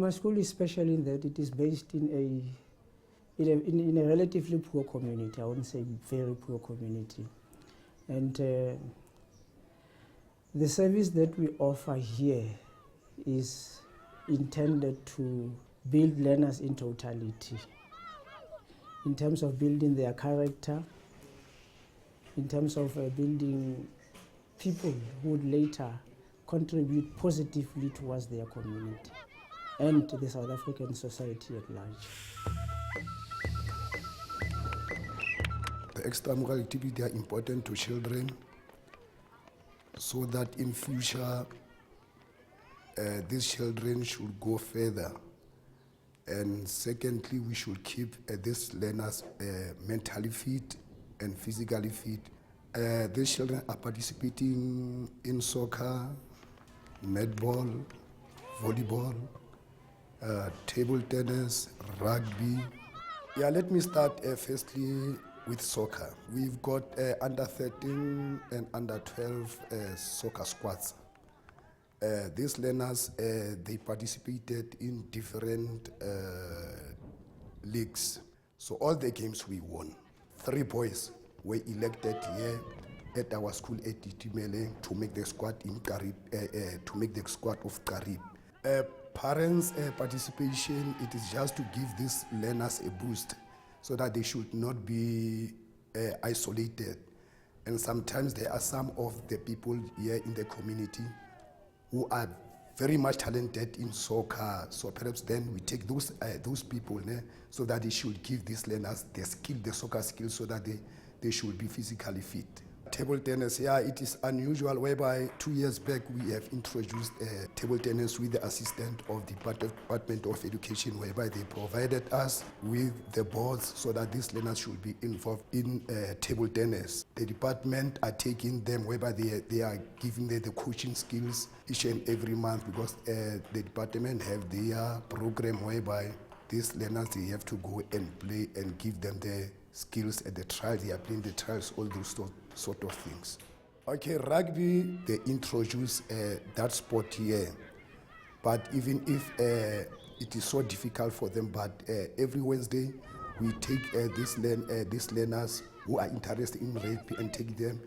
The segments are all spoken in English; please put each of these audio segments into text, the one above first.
My school is special in that it is based in a relatively poor community. I wouldn't say very poor community. And the service that we offer here is intended to build learners in totality, in terms of building their character, in terms of building people who would later contribute positively towards their community and the South African society at large. The extramural activities are important to children so that in future these children should go further. And secondly, we should keep these learners mentally fit and physically fit. These children are participating in soccer, netball, volleyball, table tennis, rugby. Yeah, let me start firstly with soccer. We've got under 13 and under 12 soccer squads. These learners, they participated in different leagues. So all the games we won. 3 boys were elected here at our school at Itemeleng to make the squad in Karib, to make the squad of Karib. Parents' participation, it is just to give these learners a boost so that they should not be isolated. And sometimes there are some of the people here in the community who are very much talented in soccer. So perhaps then we take those people so that they should give these learners the skill, the soccer skills, so that they should be physically fit. Table tennis, yeah, it is unusual, whereby 2 years back we have introduced table tennis with the assistant of the Department of Education, whereby they provided us with the boards so that these learners should be involved in table tennis. The department are taking them, whereby they are giving them the coaching skills each and every month, because the department have their program whereby these learners, they have to go and play and give them the skills at the trials. They are playing the trials, all those sort of things. Okay, rugby, they introduce that sport here. But even if it is so difficult for them, but every Wednesday we take these learners who are interested in rugby and take them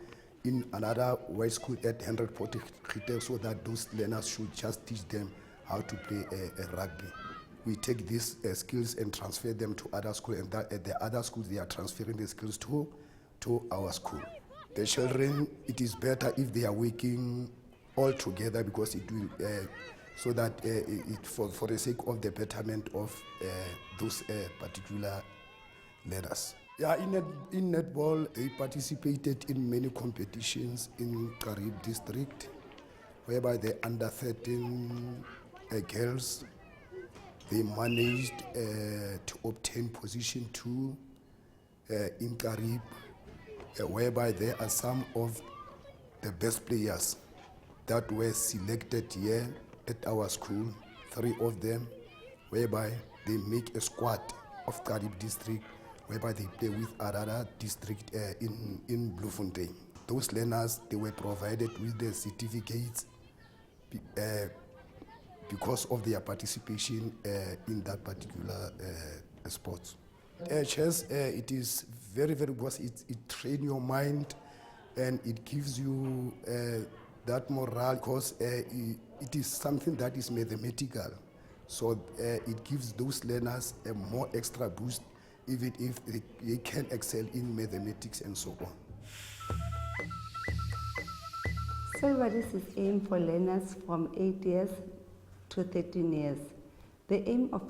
in another white school at 140 Itemeleng, so that those learners should just teach them how to play rugby. We take these skills and transfer them to other schools, and at the other schools they are transferring the skills to our school. The children, it is better if they are working all together, because it will, so that for the sake of the betterment of those particular learners. Yeah, in netball, they participated in many competitions in Karib district, whereby the under 13 girls, they managed to obtain position 2 in Karib, whereby there are some of the best players that were selected here at our school, 3 of them, whereby they make a squad of Karib district, whereby they play with another district in Bloemfontein. Those learners, they were provided with the certificates because of their participation in that particular sport. Chess, it is very, very good, because it trains your mind and it gives you that morale, because it is something that is mathematical. So it gives those learners a more extra boost, even if they can excel in mathematics and so on. Solbuddies is aimed for learners from 8 years to 13 years. The aim of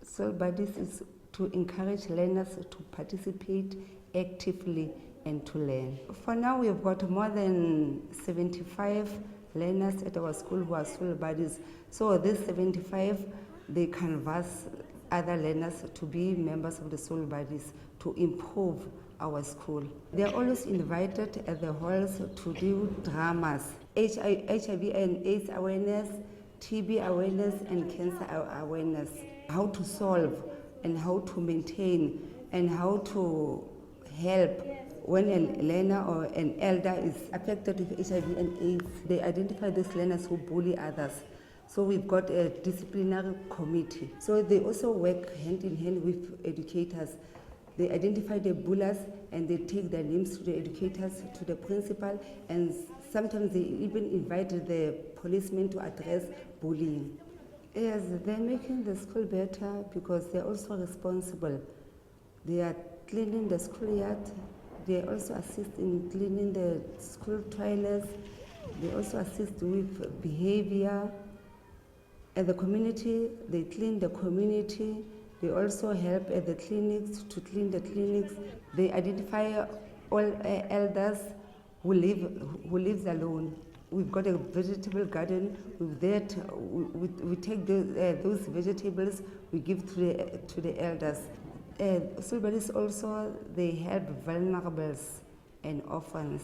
Solbuddies is to encourage learners to participate actively and to learn. For now, we have got more than 75 learners at our school who are Solbuddies. So these 75, they canvass other learners to be members of the Solbuddies to improve our school. They are always invited at the halls to do dramas, HIV and AIDS awareness, TB awareness and cancer awareness, how to solve and how to maintain and how to help when a learner or an elder is affected with HIV and AIDS. They identify these learners who bully others. So we've got a disciplinary committee. So they also work hand in hand with educators. They identify the bullies and they take their names to the educators, to the principal, and sometimes they even invite the policemen to address bullying. Yes, they're making the school better because they're also responsible. They are cleaning the schoolyard. They also assist in cleaning the school toilets. They also assist with behavior. At the community, they clean the community. They also help at the clinics to clean the clinics. They identify all elders who lives alone. We've got a vegetable garden. With that, we take those vegetables, we give to the elders. Soul Buddies also, they help vulnerables and orphans.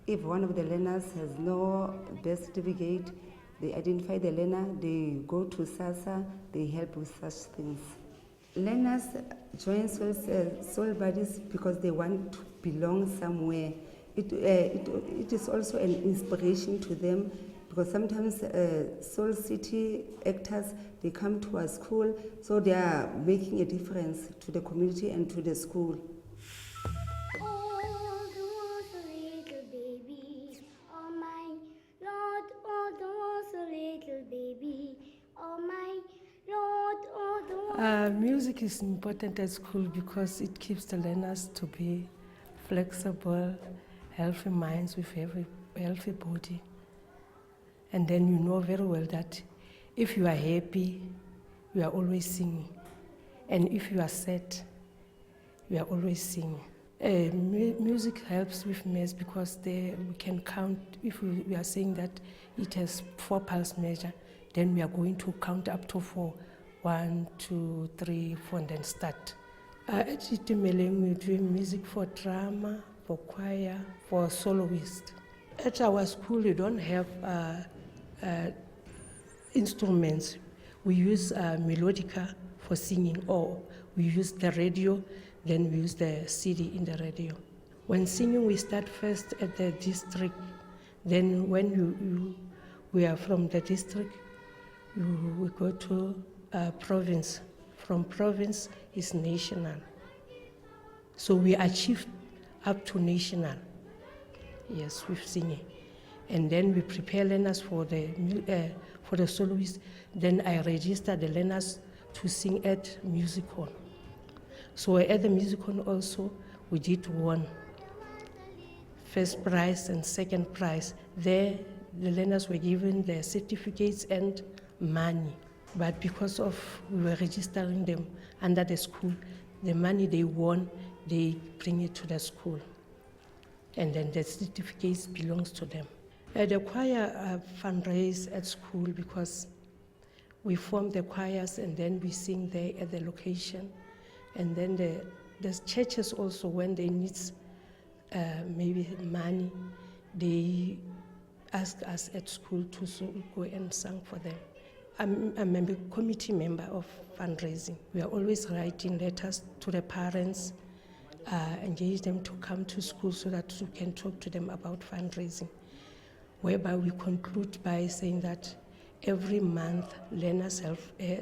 If one of the learners has no birth certificate, they identify the learner, they go to SASA, they help with such things. Learners join Soul Buddies because they want to belong somewhere. It is also an inspiration to them because sometimes Soul City actors, they come to our school, so they are making a difference to the community and to the school. Music is important at school because it keeps the learners to be flexible, healthy minds with healthy body. And then you know very well that if you are happy, you are always singing. And if you are sad, you are always singing. Music helps with maths because we can count. If we are saying that it has 4 pulse measure, then we are going to count up to 4. 1, 2, 3, 4, and then start. At Itemeleng, we're doing music for drama, for choir, for soloist. At our school, we don't have instruments. We use melodica for singing, or we use the radio, then we use the CD in the radio. When singing, we start first at the district. Then when we are from the district, we go to province. From province is national. So we achieved up to national, yes, with singing. And then we prepare learners for the soloist. Then I register the learners to sing at music hall. So at the music hall also, we did 1 first prize and second prize. There, the learners were given their certificates and money. But because of we were registering them under the school, the money they won, they bring it to the school. And then the certificates belongs to them. The choir fundraise at school because we form the choirs and then we sing there at the location. And then the churches also, when they need maybe money, they ask us at school to go and sing for them. I'm a committee member of fundraising. We are always writing letters to the parents, engage them to come to school so that we can talk to them about fundraising, whereby we conclude by saying that every month learners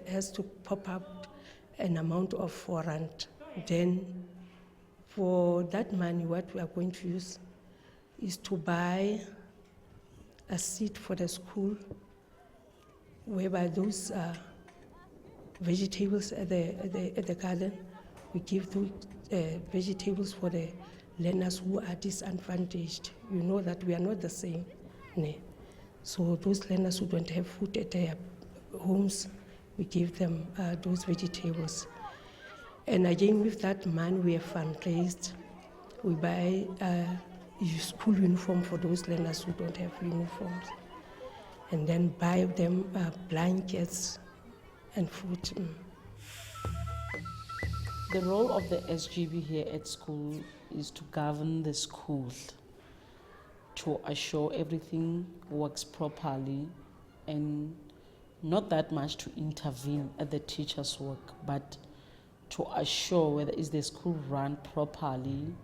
has to pop up an amount of 4 rand. Then for that money, what we are going to use is to buy a seat for the school, whereby those vegetables at the garden, we give those vegetables for the learners who are disadvantaged. You know that we are not the same. So those learners who don't have food at their homes, we give them those vegetables. And again, with that money we have fundraised, we buy school uniform for those learners who don't have uniforms, and then buy them blankets and food. The role of the SGB here at school is to govern the school, to assure everything works properly, and not that much to intervene at the teacher's work, but to assure whether is the school run properly,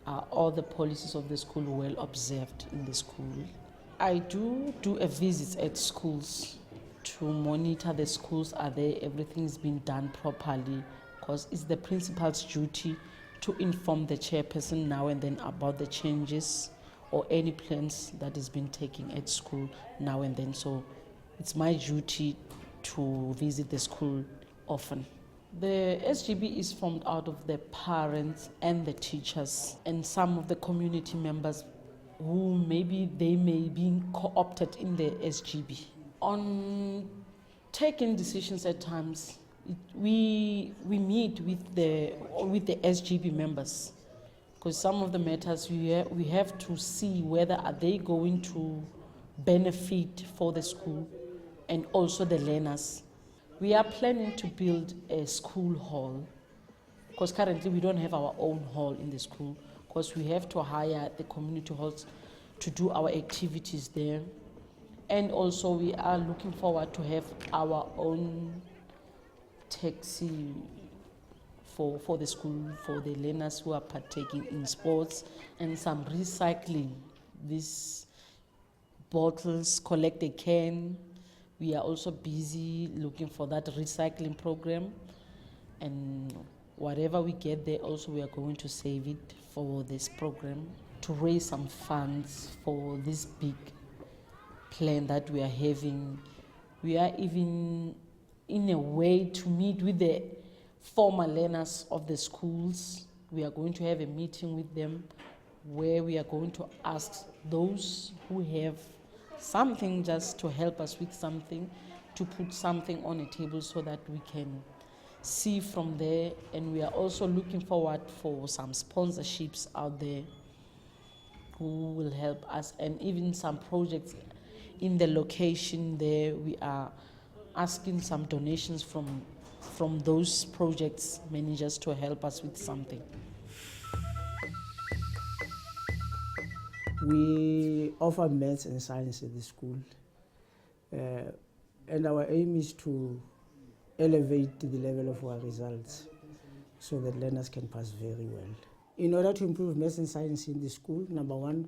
are all the policies of the school well observed in the school. I do a visit at schools to monitor the schools, are there, everything's been done properly, because it's the principal's duty to inform the chairperson now and then about the changes or any plans that is being taken at school now and then. So it's my duty to visit the school often. The SGB is formed out of the parents and the teachers and some of the community members who maybe they may be co-opted in the SGB. On taking decisions at times, we meet with the SGB members, because some of the matters we have to see whether are they going to benefit for the school and also the learners. We are planning to build a school hall, because currently we don't have our own hall in the school, because we have to hire the community halls to do our activities there. And also we are looking forward to have our own taxi for the school, for the learners who are partaking in sports, and some recycling. These bottles, collect a can. We are also busy looking for that recycling program, and whatever we get there also we are going to save it for this program to raise some funds for this big plan that we are having. We are even in a way to meet with the former learners of the schools. We are going to have a meeting with them where we are going to ask those who have something just to help us with something, to put something on a table so that we can see from there. And we are also looking forward for some sponsorships out there who will help us, and even some projects in the location there. We are asking some donations from those projects managers to help us with something. We offer maths and science at the school, and our aim is to elevate the level of our results so that learners can pass very well. In order to improve maths and science in the school, number one,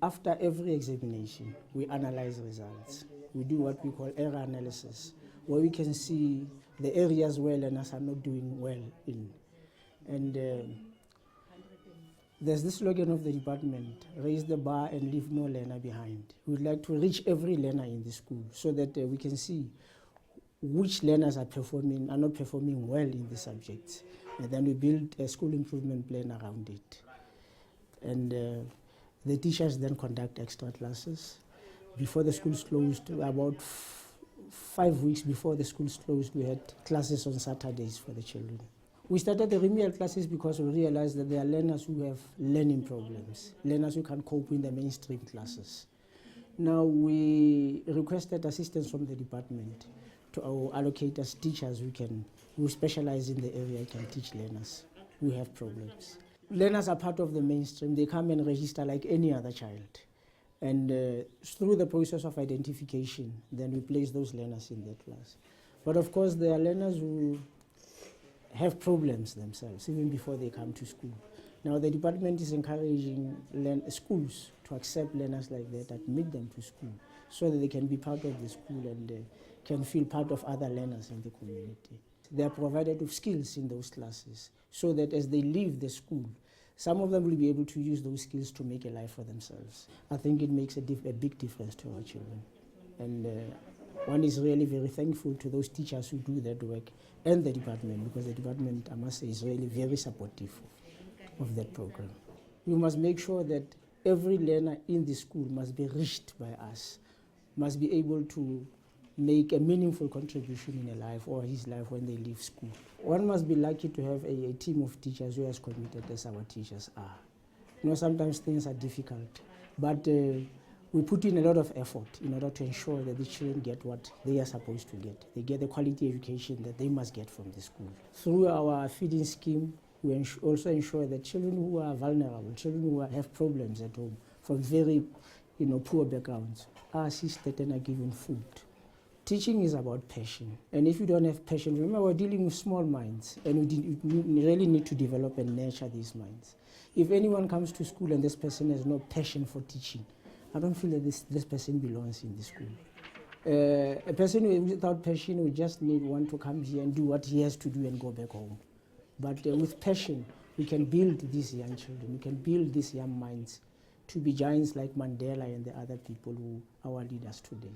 after every examination, we analyze results. We do what we call error analysis, where we can see the areas where learners are not doing well in. And there's this slogan of the department: raise the bar and leave no learner behind. We'd like to reach every learner in the school so that we can see which learners are not performing well in the subjects. And then we build a school improvement plan around it. And the teachers then conduct extra classes. Before the schools closed, about 5 weeks before the schools closed, we had classes on Saturdays for the children. We started the remedial classes because we realized that there are learners who have learning problems, learners who can't cope in the mainstream classes. Now we requested assistance from the department to allocate us teachers who specialize in the area, can teach learners who have problems. Learners are part of the mainstream. They come and register like any other child. And through the process of identification, then we place those learners in that class. But of course, there are learners who have problems themselves, even before they come to school. Now, the department is encouraging schools to accept learners like that, admit them to school, so that they can be part of the school and can feel part of other learners in the community. They are provided with skills in those classes, so that as they leave the school, some of them will be able to use those skills to make a life for themselves. I think it makes a big difference to our children. And one is really very thankful to those teachers who do that work and the department, because the department, I must say, is really very supportive of that program. We must make sure that every learner in the school must be reached by us, must be able to make a meaningful contribution in a life or his life when they leave school. One must be lucky to have a team of teachers who are as committed as our teachers are. You know, sometimes things are difficult, but we put in a lot of effort in order to ensure that the children get what they are supposed to get. They get the quality education that they must get from the school. Through our feeding scheme, we also ensure that children who are vulnerable, children who have problems at home, from very poor backgrounds, are assisted and are given food. Teaching is about passion, and if you don't have passion, remember we're dealing with small minds, and we really need to develop and nurture these minds. If anyone comes to school and this person has no passion for teaching, I don't feel that this person belongs in the school. A person without passion will just want to come here and do what he has to do and go back home. But with passion, we can build these young children, we can build these young minds to be giants like Mandela and the other people who are our leaders today.